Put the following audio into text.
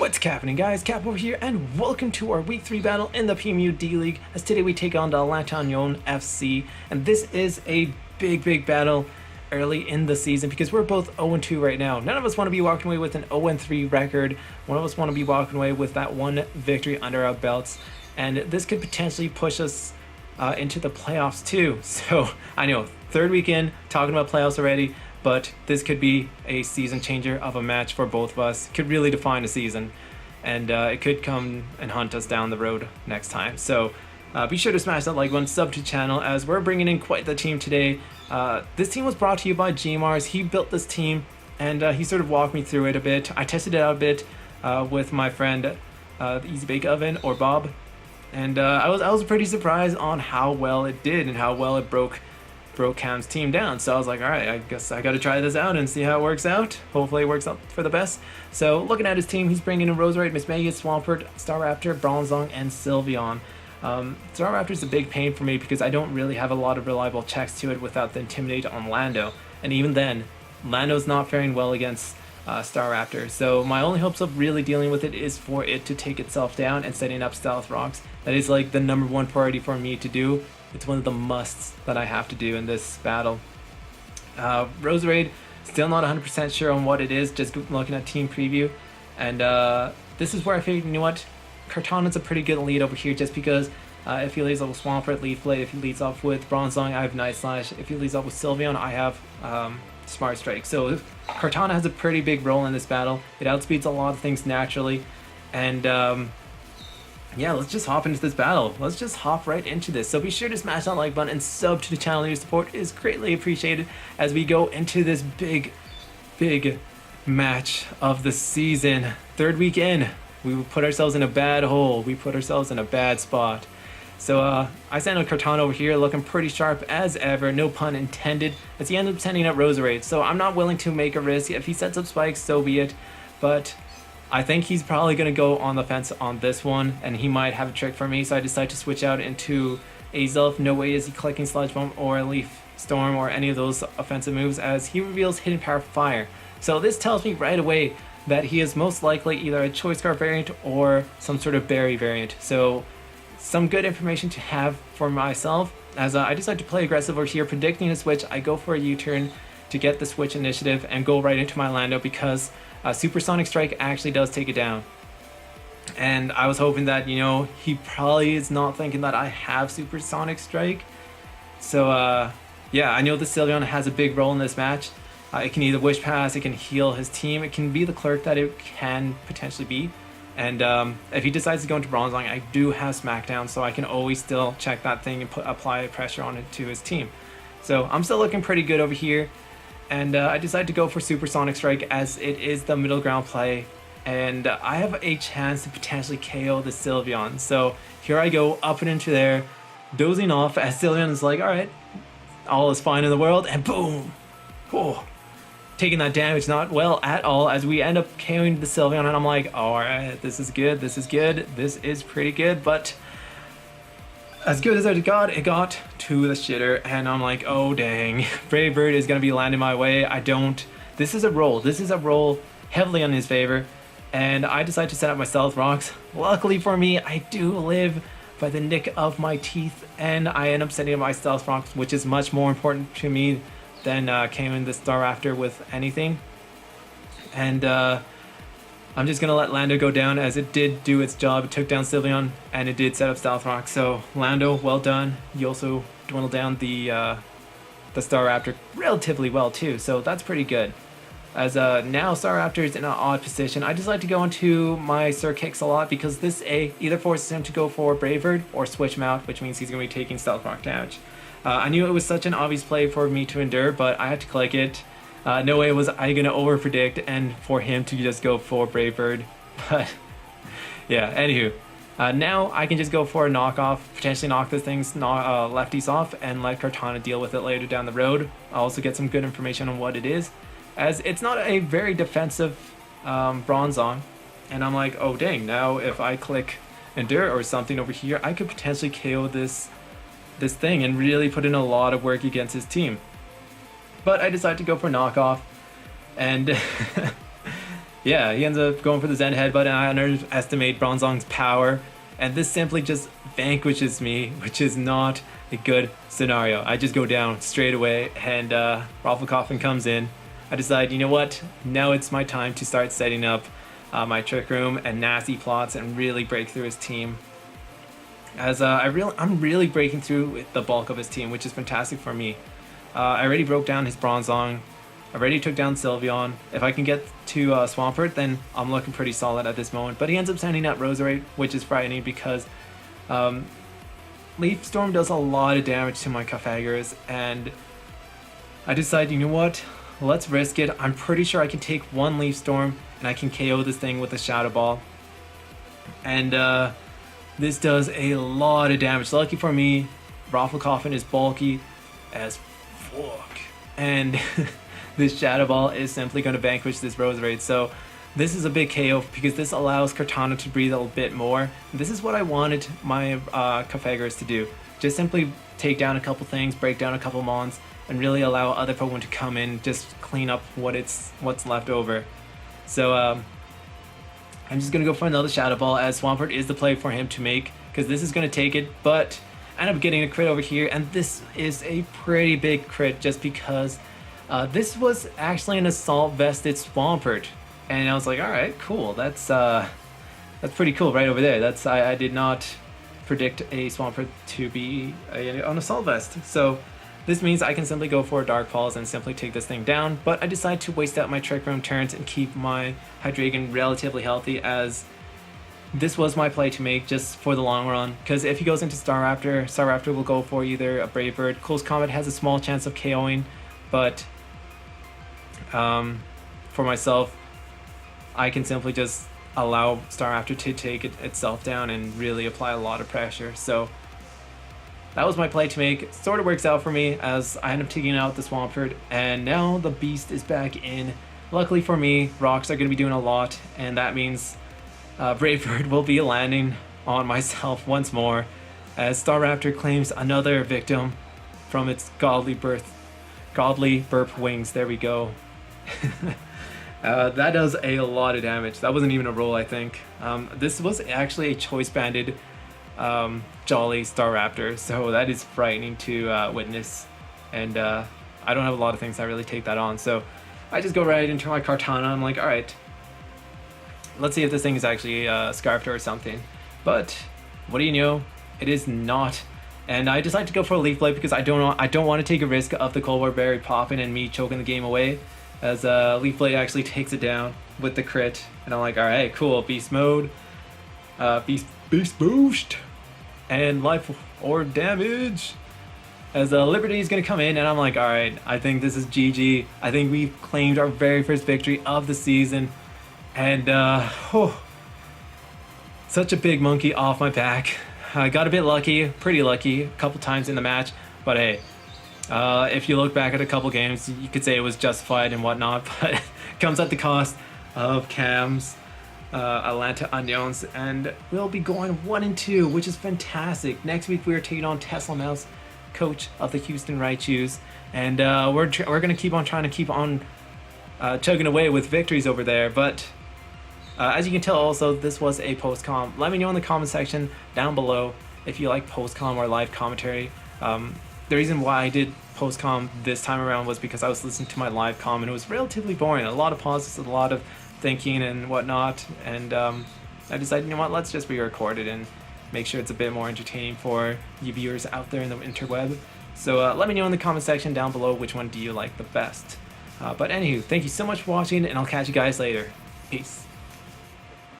What's happening, guys? Cap over here, and welcome to our week 3 battle in the PMU D League. As today we take on the Unown FC, and this is a big battle early in the season because we're both 0-2 right now. None of us want to be walking away with an 0-3 record. One of us want to be walking away with that one victory under our belts, and this could potentially push us into the playoffs too. So I know, third weekend talking about playoffs already. But this could be a season changer of a match for both of us. It could really define a season, and it could come and hunt us down the road next time. So be sure to smash that like button, sub to the channel, as we're bringing in quite the team today. This team was brought to you by GMARZ. He built this team, and he sort of walked me through it a bit. I tested it out a bit with my friend, the Easy Bake Oven, or Bob, and I was pretty surprised on how well it did and how well it broke Cam's team down. So I was like, all right, I guess I got to try this out and see how it works out. Hopefully it works out for the best. So looking at his team, he's bringing in Roserite, Miss Maggie, Swampert, Star Raptor, Bronzong, and Sylveon. Star Raptor is a big pain for me because I don't really have a lot of reliable checks to it without the Intimidate on Lando. And even then, Lando's not faring well against Star Raptor. So my only hopes of really dealing with it is for it to take itself down and setting up Stealth Rocks. That is like the #1 priority for me to do. It's one of the musts that I have to do in this battle. Roserade, still not 100% sure on what it is, just looking at team preview. And this is where I figured, you know what, Kartana's a pretty good lead over here, just because if he leads off with Swampert, Leaf Blade. If he leads off with Bronzong, I have Night Slash. If he leads off with Sylveon, I have Smart Strike. So Kartana has a pretty big role in this battle. It outspeeds a lot of things naturally. And yeah, let's just hop into this battle. Let's just hop right into this. So be sure to smash that like button and sub to the channel. Your support is greatly appreciated as we go into this big match of the season. Third week in, we put ourselves in a bad hole. We put ourselves in a bad spot. So I sent out Kartana over here looking pretty sharp as ever, no pun intended, as he ends up sending out Roserade. So I'm not willing to make a risk. If he sets up spikes, so be it. But I think he's probably going to go on the fence on this one, and he might have a trick for me, so I decide to switch out into Azelf. No way is he clicking Sludge Bomb or Leaf Storm or any of those offensive moves, as he reveals Hidden Power Fire. So this tells me right away that he is most likely either a Choice Scarf variant or some sort of Berry variant. So some good information to have for myself, as I decide to play aggressive over here, predicting a switch. I go for a U-turn to get the switch initiative and go right into my Lando, because Supersonic Strike actually does take it down. And I was hoping that, you know, he probably is not thinking that I have Supersonic Strike. So yeah, I know the Sylveon has a big role in this match. It can either Wish Pass, it can heal his team, it can be the clerk that it can potentially be. And if he decides to go into Bronzong, I do have Smackdown, so I can always still check that thing and apply pressure on it to his team. So I'm still looking pretty good over here. And I decided to go for Supersonic Strike, as it is the middle ground play, and I have a chance to potentially KO the Sylveon. So here I go, up and into there, dozing off, as Sylveon is like, alright, all is fine in the world, and boom! Oh, taking that damage not well at all, as we end up KOing the Sylveon, and I'm like, alright, this is good, this is pretty good, but as good as it got to the shitter, and I'm like, oh dang, Brave Bird is gonna be landing my way. This is a roll heavily in his favor, and I decide to set up my Stealth Rocks. Luckily for me, I do live by the nick of my teeth, and I end up setting up my Stealth Rocks, which is much more important to me than KOing the Star Raptor with anything. And I'm just going to let Lando go down, as it did do its job. It took down Sylveon, and it did set up Stealth Rock. So Lando, well done. You also dwindled down the Star Raptor relatively well too, so that's pretty good. As now Star Raptor is in an odd position. I just like to go into my Sir Kicks a lot, because this either forces him to go for Brave Bird or switch him out, which means he's going to be taking Stealth Rock damage. I knew it was such an obvious play for me to endure, but I had to click it. No way was I gonna over predict and for him to just go for Brave Bird. But yeah, anywho, now I can just go for a knockoff, potentially knock this thing's lefties off, and let Kartana deal with it later down the road. I'll also get some good information on what it is, as it's not a very defensive Bronzong. And I'm like, oh dang, now if I click Endure or something over here, I could potentially KO this thing and really put in a lot of work against his team. But I decided to go for knockoff, and Yeah, he ends up going for the Zen headbutt, and I underestimate Bronzong's power, and this simply just vanquishes me, which is not a good scenario. I just go down straight away, and Rafflekoffen comes in. I decide, you know what? Now it's my time to start setting up my trick room and nasty plots and really break through his team. As I'm really breaking through with the bulk of his team, which is fantastic for me. I already broke down his Bronzong. I already took down Sylveon. If I can get to Swampert, then I'm looking pretty solid at this moment. But he ends up sending out Roserade, which is frightening because Leaf Storm does a lot of damage to my Kapagers, and I decide, you know what? Let's risk it. I'm pretty sure I can take one Leaf Storm and I can KO this thing with a Shadow Ball. And this does a lot of damage. Lucky for me, Rafflekoffen is bulky as fuck. And this Shadow Ball is simply going to vanquish this Roserade. So this is a big KO because this allows Kartana to breathe a little bit more. This is what I wanted my Kapagers to do. Just simply take down a couple things, break down a couple mons, and really allow other Pokemon to come in, just clean up what's left over. So I'm just going to go for another Shadow Ball, as Swampert is the play for him to make, because this is going to take it, but I end up getting a crit over here, and this is a pretty big crit just because this was actually an Assault Vested Swampert, and I was like, alright, cool, that's pretty cool right over there. I did not predict a Swampert to be an Assault Vest, so this means I can simply go for Dark Pulse and simply take this thing down, but I decide to waste out my Trick Room turns and keep my Hydreigon relatively healthy, as this was my play to make just for the long run, because if he goes into Staraptor will go for either a Brave Bird. Close Combat has a small chance of KOing, but for myself, I can simply just allow Staraptor to take itself down and really apply a lot of pressure. So that was my play to make. Sort of works out for me, as I end up taking out the Swampert, and now the Beast is back in. Luckily for me, Rocks are going to be doing a lot, and that means Brave Bird will be landing on myself once more, as Staraptor claims another victim from its godly burp wings. There we go. That does a lot of damage. That wasn't even a roll, I think. This was actually a choice banded Jolly Staraptor, so that is frightening to witness, and I don't have a lot of things that really take that on, so I just go right into my Kartana. I'm like, alright, let's see if this thing is actually Scarfed or something, but what do you know, it is not. And I decide to go for a Leaf Blade because I don't want to take a risk of the Cold War Berry popping and me choking the game away, as Leaf Blade actually takes it down with the crit, and I'm like, alright, cool, Beast Mode, Beast Boost, and Life or Damage, as Liberty is going to come in, and I'm like, alright, I think this is GG. I think we've claimed our very first victory of the season, and such a big monkey off my back. I got a bit lucky, pretty lucky, a couple times in the match, but hey, if you look back at a couple games, you could say it was justified and whatnot, but it comes at the cost of Cams, Atlanta Unknowns, and we'll be going 1-2, which is fantastic. Next week we are taking on Tesla Mouse, coach of the Houston Raichus, and we're going to keep on trying to keep on chugging away with victories over there. But as you can tell, also, this was a post-com. Let me know in the comment section down below if you like post-com or live commentary. The reason why I did post-com this time around was because I was listening to my live com and it was relatively boring. A lot of pauses, a lot of thinking and whatnot, and I decided, you know what, let's just re-record it and make sure it's a bit more entertaining for you viewers out there in the interweb. So let me know in the comment section down below which one do you like the best. But anywho, thank you so much for watching, and I'll catch you guys later. Peace.